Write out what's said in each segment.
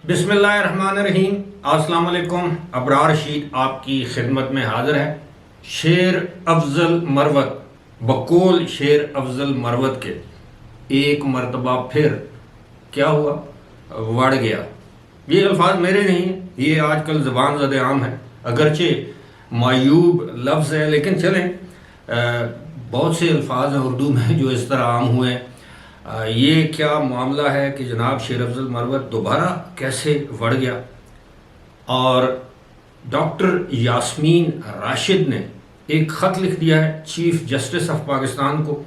بسم اللہ الرحمن الرحیم۔ السلام علیکم۔ ابرار رشید آپ کی خدمت میں حاضر ہے۔ شیر افضل مروت بقول شیر افضل مروت کے ایک مرتبہ پھر کیا ہوا، وڑ گیا۔ یہ الفاظ میرے نہیں ہیں، یہ آج کل زبان زد عام ہے، اگرچہ معیوب لفظ ہے، لیکن چلیں بہت سے الفاظ ہیں اردو میں جو اس طرح عام ہوئے ہیں۔ یہ کیا معاملہ ہے کہ جناب شیر افضل مروت دوبارہ کیسے وڑ گیا؟ اور ڈاکٹر یاسمین راشد نے ایک خط لکھ دیا ہے چیف جسٹس آف پاکستان کو،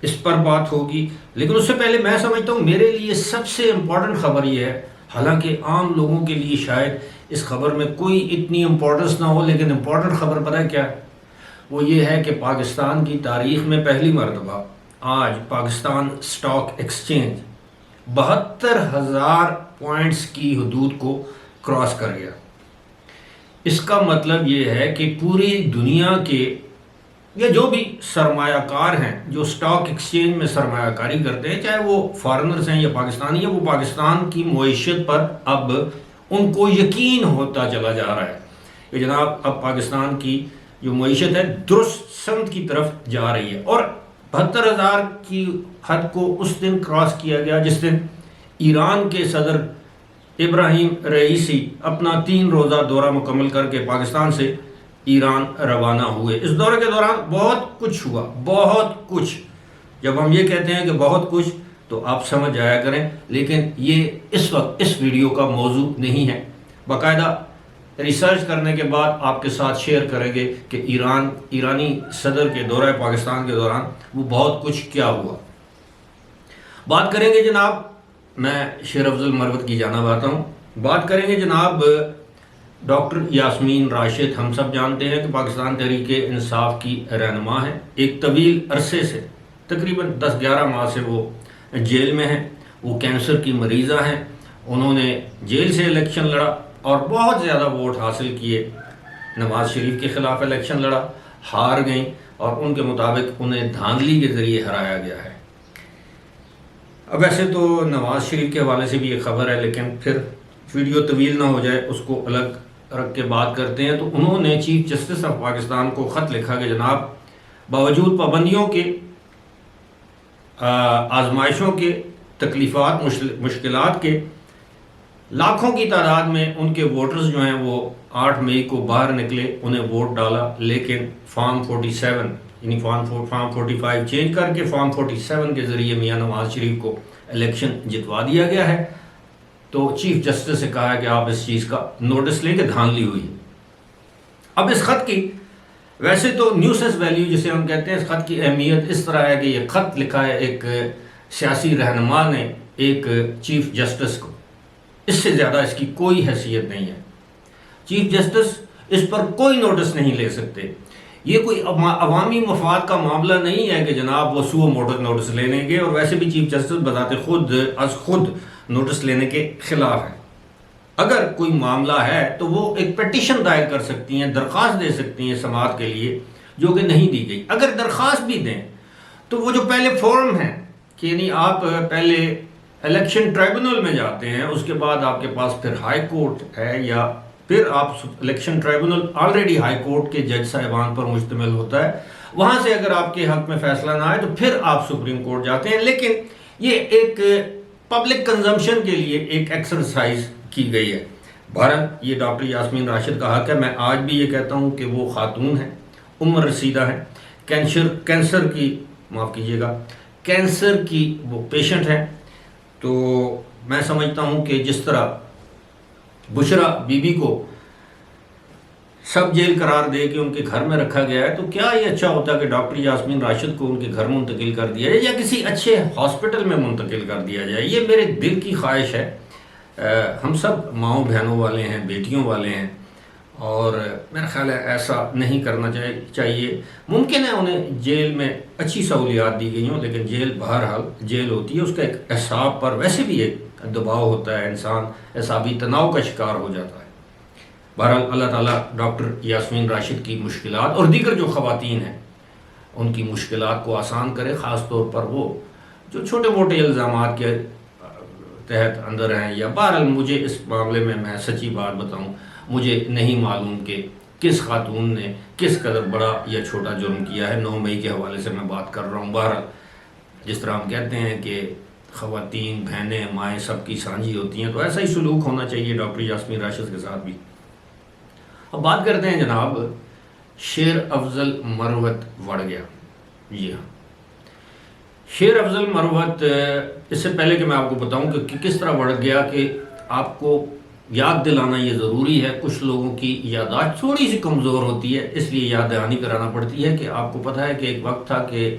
اس پر بات ہوگی۔ لیکن اس سے پہلے میں سمجھتا ہوں میرے لیے سب سے امپورٹنٹ خبر یہ ہے، حالانکہ عام لوگوں کے لیے شاید اس خبر میں کوئی اتنی امپورٹنس نہ ہو، لیکن امپورٹنٹ خبر پتہ ہے کیا ہے؟ وہ یہ ہے کہ پاکستان کی تاریخ میں پہلی مرتبہ آج پاکستان اسٹاک ایکسچینج 72,000 پوائنٹس کی حدود کو کراس کر گیا۔ اس کا مطلب یہ ہے کہ پوری دنیا کے یا جو بھی سرمایہ کار ہیں جو اسٹاک ایکسچینج میں سرمایہ کاری کرتے ہیں، چاہے وہ فارنرز ہیں یا پاکستانی ہیں، وہ پاکستان کی معیشت پر اب ان کو یقین ہوتا چلا جا رہا ہے کہ جناب اب پاکستان کی جو معیشت ہے درست سمت کی طرف جا رہی ہے۔ اور 72,000 کی حد کو اس دن کراس کیا گیا جس دن ایران کے صدر ابراہیم رئیسی اپنا 3 روزہ دورہ مکمل کر کے پاکستان سے ایران روانہ ہوئے۔ اس دورے کے دوران بہت کچھ ہوا، بہت کچھ۔ جب ہم یہ کہتے ہیں کہ بہت کچھ تو آپ سمجھ جایا کریں، لیکن یہ اس وقت اس ویڈیو کا موضوع نہیں ہے۔ باقاعدہ ریسرچ کرنے کے بعد آپ کے ساتھ شیئر کریں گے کہ ایرانی صدر کے دورہ پاکستان کے دوران وہ بہت کچھ کیا ہوا۔ بات کریں گے جناب، میں شیر افضل مروت کی جانب آتا ہوں، بات کریں گے جناب ڈاکٹر یاسمین راشد۔ ہم سب جانتے ہیں کہ پاکستان تحریک انصاف کی رہنما ہے، ایک طویل عرصے سے تقریباً 10-11 ماہ سے وہ جیل میں ہیں، وہ کینسر کی مریضہ ہیں۔ انہوں نے جیل سے الیکشن لڑا اور بہت زیادہ ووٹ حاصل کیے، نواز شریف کے خلاف الیکشن لڑا، ہار گئیں، اور ان کے مطابق انہیں دھاندلی کے ذریعے ہرایا گیا ہے۔ اب ویسے تو نواز شریف کے حوالے سے بھی یہ خبر ہے، لیکن پھر ویڈیو طویل نہ ہو جائے اس کو الگ رکھ کے بات کرتے ہیں۔ تو انہوں نے چیف جسٹس آف پاکستان کو خط لکھا کہ جناب باوجود پابندیوں کے، آزمائشوں کے، تکلیفات مشکلات کے، لاکھوں کی تعداد میں ان کے ووٹرز جو ہیں وہ 8 مئی کو باہر نکلے، انہیں ووٹ ڈالا، لیکن فارم 47 یعنی فارم 45 چینج کر کے فارم 47 کے ذریعے میاں نواز شریف کو الیکشن جتوا دیا گیا ہے۔ تو چیف جسٹس سے کہا ہے کہ آپ اس چیز کا نوٹس لیں کہ دھاندلی ہوئی۔ اب اس خط کی ویسے تو نیوسنس ویلیو جسے ہم کہتے ہیں، اس خط کی اہمیت اس طرح ہے کہ یہ خط لکھا ہے ایک سیاسی رہنما نے ایک چیف جسٹس کو، اس سے زیادہ اس کی کوئی حیثیت نہیں ہے۔ چیف جسٹس اس پر کوئی نوٹس نہیں لے سکتے۔ یہ کوئی عوامی مفاد کا معاملہ نہیں ہے کہ جناب وہ سو موٹر نوٹس لے لیں گے، اور ویسے بھی چیف جسٹس بذات خود نوٹس لینے کے خلاف ہے۔ اگر کوئی معاملہ ہے تو وہ ایک پیٹیشن دائر کر سکتی ہیں، درخواست دے سکتی ہیں سماعت کے لیے، جو کہ نہیں دی گئی۔ اگر درخواست بھی دیں تو وہ جو پہلے فارم ہے کہ یعنی آپ پہلے الیکشن ٹرائبونل میں جاتے ہیں، اس کے بعد آپ کے پاس پھر ہائی کورٹ ہے، یا پھر آپ الیکشن ٹرائبونل آلریڈی ہائی کورٹ کے جج صاحبان پر مشتمل ہوتا ہے، وہاں سے اگر آپ کے حق میں فیصلہ نہ آئے تو پھر آپ سپریم کورٹ جاتے ہیں۔ لیکن یہ ایک پبلک کنزمپشن کے لیے ایک ایکسرسائز کی گئی ہے۔ بہرحال یہ ڈاکٹر یاسمین راشد کا حق ہے۔ میں آج بھی یہ کہتا ہوں کہ وہ خاتون ہیں، عمر رسیدہ ہیں، کینسر کی معاف کیجیے گا کینسر کی وہ پیشنٹ ہیں۔ تو میں سمجھتا ہوں کہ جس طرح بشرا بی بی کو سب جیل قرار دے کے ان کے گھر میں رکھا گیا ہے، تو کیا یہ اچھا ہوتا کہ ڈاکٹر یاسمین راشد کو ان کے گھر منتقل کر دیا جائے یا کسی اچھے ہاسپٹل میں منتقل کر دیا جائے؟ یہ میرے دل کی خواہش ہے۔ ہم سب ماؤں بہنوں والے ہیں، بیٹیوں والے ہیں، اور میرا خیال ہے ایسا نہیں کرنا چاہیے۔ ممکن ہے انہیں جیل میں اچھی سہولیات دی گئی ہوں، لیکن جیل بہرحال جیل ہوتی ہے، اس کا ایک اعصاب پر ویسے بھی ایک دباؤ ہوتا ہے، انسان اعصابی تناؤ کا شکار ہو جاتا ہے۔ بہرحال اللہ تعالیٰ ڈاکٹر یاسمین راشد کی مشکلات اور دیگر جو خواتین ہیں ان کی مشکلات کو آسان کرے، خاص طور پر وہ جو چھوٹے موٹے الزامات کے تحت اندر ہیں، یا بہرحال مجھے اس معاملے میں سچی بات بتاؤں، مجھے نہیں معلوم کہ کس خاتون نے کس قدر بڑا یا چھوٹا جرم کیا ہے۔ 9 مئی کے حوالے سے میں بات کر رہا ہوں۔ بہرحال جس طرح ہم کہتے ہیں کہ خواتین، بہنیں، مائیں سب کی سانجھی ہوتی ہیں، تو ایسا ہی سلوک ہونا چاہیے ڈاکٹر یاسمین راشد کے ساتھ بھی۔ اب بات کرتے ہیں جناب، شیر افضل مروت وڑ گیا۔ جی ہاں، شیر افضل مروت، اس سے پہلے کہ میں آپ کو بتاؤں کہ کس طرح بڑھ گیا، کہ آپ کو یاد دلانا یہ ضروری ہے۔ کچھ لوگوں کی یادداشت تھوڑی سی کمزور ہوتی ہے، اس لیے یاد دہانی کرانا پڑتی ہے کہ آپ کو پتہ ہے کہ ایک وقت تھا کہ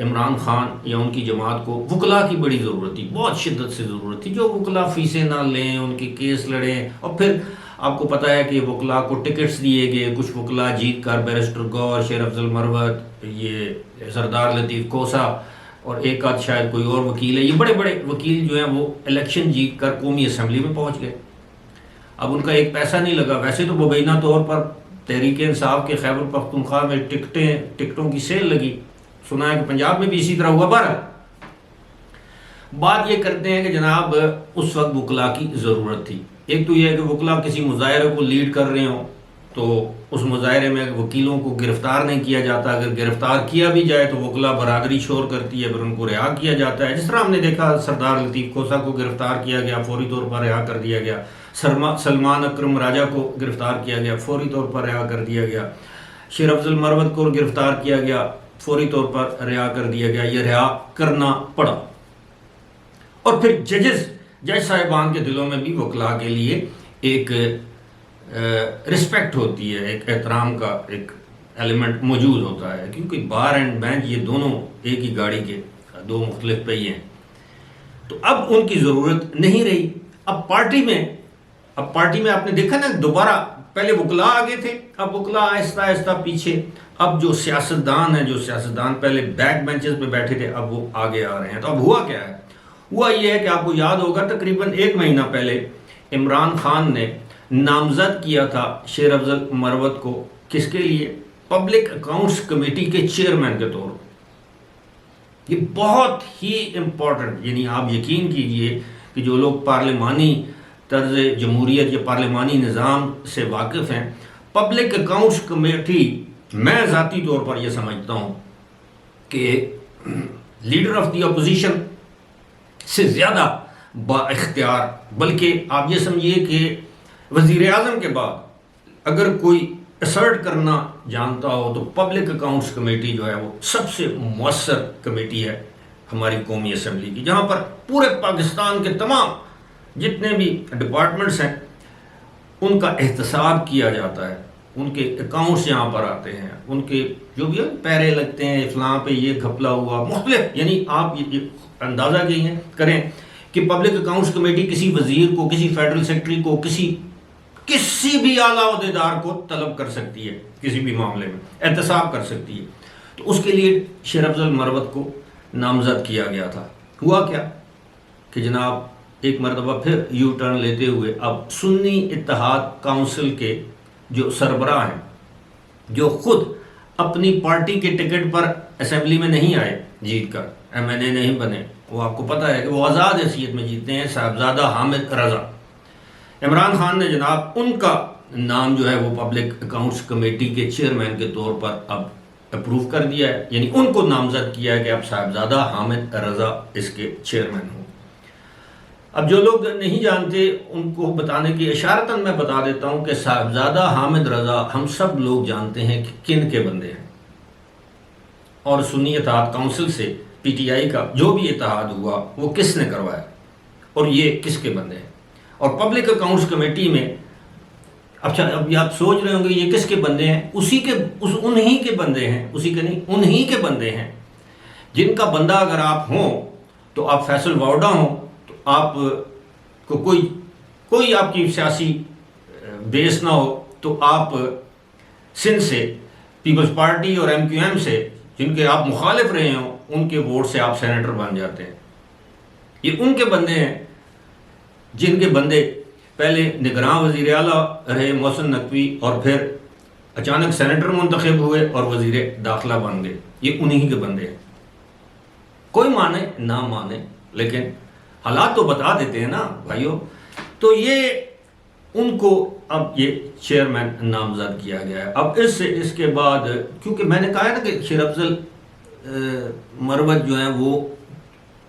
عمران خان یا ان کی جماعت کو وکلاء کی بڑی ضرورت تھی، بہت شدت سے ضرورت تھی، جو وکلاء فیسیں نہ لیں، ان کے کیس لڑیں، اور پھر آپ کو پتہ ہے کہ وکلاء کو ٹکٹس دیے گئے، کچھ وکلاء جیت کر بیرسٹر گور، شیر افضل مروت، یہ سردار لطیف کوسا اور ایک آدھ شاید کوئی اور وکیل ہے، یہ بڑے بڑے وکیل جو ہیں وہ الیکشن جیت کر قومی اسمبلی میں پہنچ گئے۔ اب ان کا ایک پیسہ نہیں لگا، ویسے تو مبینہ طور پر تحریک انصاف کے خیبر پختونخوا میں ٹکٹوں کی سیل لگی، سنا ہے کہ پنجاب میں بھی اسی طرح ہوا۔ بہرحال بات یہ کرتے ہیں کہ جناب اس وقت وکلاء کی ضرورت تھی۔ ایک تو یہ ہے کہ وکلاء کسی مظاہرے کو لیڈ کر رہے ہوں تو اس مظاہرے میں وکیلوں کو گرفتار نہیں کیا جاتا، اگر گرفتار کیا بھی جائے تو وکلاء برادری شور کرتی ہے، پھر ان کو رہا کیا جاتا ہے۔ جس طرح ہم نے دیکھا سردار لطیف کوسا کو گرفتار کیا گیا، فوری طور پر رہا کر دیا گیا، سلمان اکرم راجہ کو گرفتار کیا گیا، فوری طور پر رہا کر دیا گیا، شیر افضل مروت کو گرفتار کیا گیا، فوری طور پر رہا کر دیا گیا، یہ رہا کرنا پڑا۔ اور پھر جج صاحبان کے دلوں میں بھی وکلاء کے لیے ایک رسپیکٹ ہوتی ہے، ایک احترام کا ایک ایلیمنٹ موجود ہوتا ہے، کیونکہ بار اینڈ بینچ یہ دونوں ایک ہی گاڑی کے دو مختلف پہیے ہیں۔ تو اب ان کی ضرورت نہیں رہی۔ اب پارٹی میں آپ نے دیکھا نا، دوبارہ پہلے وکلاء آگے تھے، اب وکلاء آہستہ آہستہ پیچھے، اب جو سیاستدان پہلے بیک بینچز پہ بیٹھے تھے اب وہ آگے آ رہے ہیں۔ تو اب ہوا کیا ہے؟ ہوا یہ ہے کہ آپ کو یاد ہوگا تقریباً 1 مہینہ پہلے عمران خان نے نامزد کیا تھا شیر افضل مروت کو، کس کے لیے؟ پبلک اکاؤنٹس کمیٹی کے چیئرمین کے طور پر۔ یہ بہت ہی امپورٹنٹ، یعنی آپ یقین کیجئے کہ جو لوگ پارلیمانی طرز جمہوریت یا پارلیمانی نظام سے واقف ہیں، پبلک اکاؤنٹس کمیٹی، میں ذاتی طور پر یہ سمجھتا ہوں کہ لیڈر آف دی اپوزیشن سے زیادہ با اختیار، بلکہ آپ یہ سمجھیے کہ وزیر اعظم کے بعد اگر کوئی اسرٹ کرنا جانتا ہو تو پبلک اکاؤنٹس کمیٹی جو ہے وہ سب سے مؤثر کمیٹی ہے ہماری قومی اسمبلی کی، جہاں پر پورے پاکستان کے تمام جتنے بھی ڈپارٹمنٹس ہیں ان کا احتساب کیا جاتا ہے، ان کے اکاؤنٹس یہاں پر آتے ہیں، ان کے جو بھی پیرے لگتے ہیں، فلاں پہ یہ گھپلا ہوا، مختلف، یعنی آپ یہ اندازہ کریں کہ پبلک اکاؤنٹس کمیٹی کسی وزیر کو، کسی فیڈرل سیکرٹری کو، کسی بھی اعلیٰ عہدیدار کو طلب کر سکتی ہے، کسی بھی معاملے میں احتساب کر سکتی ہے۔ تو اس کے لیے شیر افضل مروت کو نامزد کیا گیا تھا۔ ہوا کیا کہ جناب ایک مرتبہ پھر یو ٹرن لیتے ہوئے اب سنی اتحاد کونسل کے جو سربراہ ہیں، جو خود اپنی پارٹی کے ٹکٹ پر اسمبلی میں نہیں آئے جیت کر، ایم این اے نہیں بنے، وہ آپ کو پتہ ہے کہ وہ آزاد حیثیت میں جیتے ہیں، صاحبزادہ حامد رضا، عمران خان نے جناب ان کا نام جو ہے وہ پبلک اکاؤنٹس کمیٹی کے چیئرمین کے طور پر اب اپروو کر دیا ہے، یعنی ان کو نامزد کیا ہے کہ اب صاحبزادہ حامد رضا اس کے چیئرمین ہوں۔ اب جو لوگ نہیں جانتے ان کو بتانے کی اشارتاً میں بتا دیتا ہوں کہ صاحبزادہ حامد رضا ہم سب لوگ جانتے ہیں کہ کن کے بندے ہیں، اور سنی اتحاد کونسل سے پی ٹی آئی کا جو بھی اتحاد ہوا وہ کس نے کروایا اور یہ کس کے بندے ہیں۔ اور پبلک اکاؤنٹس کمیٹی میں اچھا اب آپ سوچ رہے ہوں گے یہ کس کے بندے ہیں؟ انہی کے بندے ہیں، اسی کے نہیں، انہی کے بندے ہیں جن کا بندہ اگر آپ ہوں تو آپ فیصل واؤڈا ہوں تو آپ کو کوئی آپ کی سیاسی بیس نہ ہو تو آپ سندھ سے پیپلز پارٹی اور ایم کیو ایم سے جن کے آپ مخالف رہے ہوں ان کے ووٹ سے آپ سینیٹر بن جاتے ہیں۔ یہ ان کے بندے ہیں جن کے بندے پہلے نگراں وزیر اعلیٰ رہے محسن نقوی اور پھر اچانک سینیٹر منتخب ہوئے اور وزیر داخلہ بن گئے، یہ انہی کے بندے ہیں۔ کوئی مانے نہ مانے لیکن حالات تو بتا دیتے ہیں نا بھائیوں. تو یہ ان کو اب یہ چیئرمین نامزد کیا گیا ہے. اب اس کے بعد کیونکہ میں نے کہا ہے نا کہ شیر افضل مروت جو ہیں وہ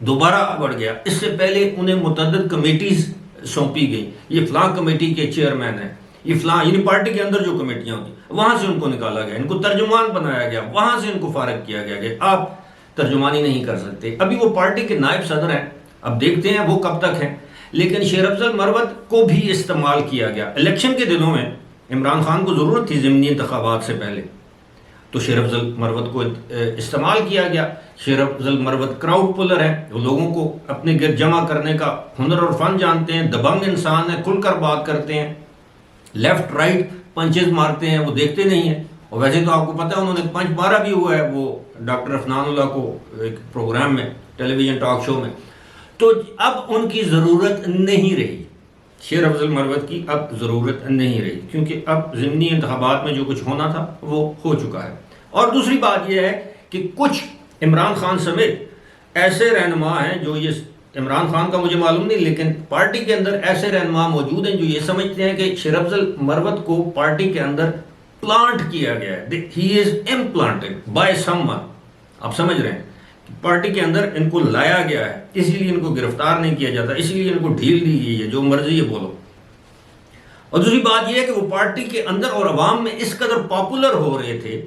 دوبارہ بڑھ گیا. اس سے پہلے انہیں متعدد کمیٹیز سونپی گئی. یہ فلاں کمیٹی کے چیئرمین ہیں، یہ فلاں یعنی پارٹی کے اندر جو کمیٹیاں ہوتی وہاں سے ان کو نکالا گیا، ان کو ترجمان بنایا گیا، وہاں سے ان کو فارغ کیا گیا کہ آپ ترجمانی نہیں کر سکتے. ابھی وہ پارٹی کے نائب صدر ہیں، اب دیکھتے ہیں وہ کب تک ہیں. لیکن شیر افضل مروت کو بھی استعمال کیا گیا. الیکشن کے دنوں میں عمران خان کو ضرورت تھی ضمنی انتخابات سے پہلے، تو شیر افضل مروت کو استعمال کیا گیا. شیر افضل مروت کراؤڈ پولر ہے، وہ لوگوں کو اپنے گرد جمع کرنے کا ہنر اور فن جانتے ہیں، دبنگ انسان ہے، کھل کر بات کرتے ہیں، لیفٹ رائٹ پنچز مارتے ہیں، وہ دیکھتے نہیں ہیں. اور ویسے تو آپ کو پتہ ہے انہوں نے پنچ مارا بھی ہوا ہے وہ ڈاکٹر افنان اللہ کو ایک پروگرام میں، ٹیلی ویژن ٹاک شو میں. تو اب ان کی ضرورت نہیں رہی، شیر افضل مروت کی اب ضرورت نہیں رہی، کیونکہ اب ضمنی انتخابات میں جو کچھ ہونا تھا وہ ہو چکا ہے. اور دوسری بات یہ ہے کہ کچھ عمران خان سمیت ایسے رہنما ہیں جو یہ عمران خان کا مجھے معلوم نہیں، لیکن پارٹی کے اندر ایسے رہنما موجود ہیں جو یہ سمجھتے ہیں کہ شیر افضل مروت کو پارٹی کے اندر پلانٹ کیا گیا ہے. ہی از امپلانٹڈ بائی سم ون. آپ سمجھ رہے ہیں کہ پارٹی کے اندر ان کو لایا گیا ہے، اسی لیے ان کو گرفتار نہیں کیا جاتا، اسی لیے ان کو ڈھیل دی گئی ہے، جو مرضی ہے بولو. اور دوسری بات یہ ہے کہ وہ پارٹی کے اندر اور عوام میں اس قدر پاپولر ہو رہے تھے.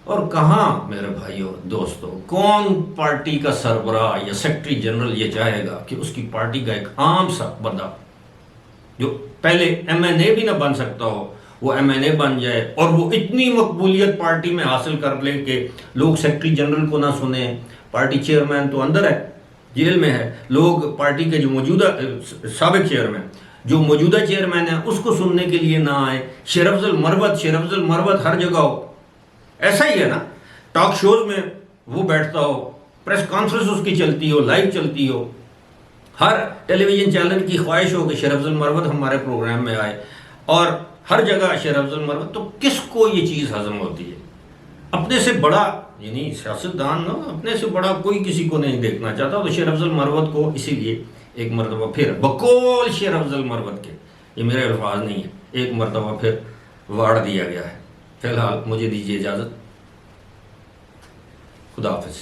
اور کہاں میرے بھائیوں دوستوں، کون پارٹی کا سربراہ یا سیکرٹری جنرل یہ چاہے گا کہ اس کی پارٹی کا ایک عام سا بندہ جو پہلے ایم این اے بھی نہ بن سکتا ہو وہ ایم این اے بن جائے، اور وہ اتنی مقبولیت پارٹی میں حاصل کر لے کہ لوگ سیکرٹری جنرل کو نہ سنیں. پارٹی چیئرمین تو اندر ہے، جیل میں ہے، لوگ پارٹی کے جو موجودہ سابق چیئرمین جو موجودہ چیئرمین ہے اس کو سننے کے لیے نہ آئے. شیر افضل مروت ہر جگہ ہو. ایسا ہی ہے نا، ٹاک شوز میں وہ بیٹھتا ہو، پریس کانفرنس اس کی چلتی ہو، لائیو چلتی ہو، ہر ٹیلی ویژن چینل کی خواہش ہو کہ شیر افضل مروت ہمارے پروگرام میں آئے، اور ہر جگہ شیر افضل مروت. تو کس کو یہ چیز ہضم ہوتی ہے؟ اپنے سے بڑا یعنی سیاستدان نا، اپنے سے بڑا کوئی کسی کو نہیں دیکھنا چاہتا. تو شیر افضل مروت کو اسی لیے ایک مرتبہ پھر بقول شیر افضل مروت کے، یہ میرے الفاظ نہیں ہیں، ایک مرتبہ پھر واڑ دیا گیا ہے. فی الحال مجھے دیجیے اجازت. خدا حافظ.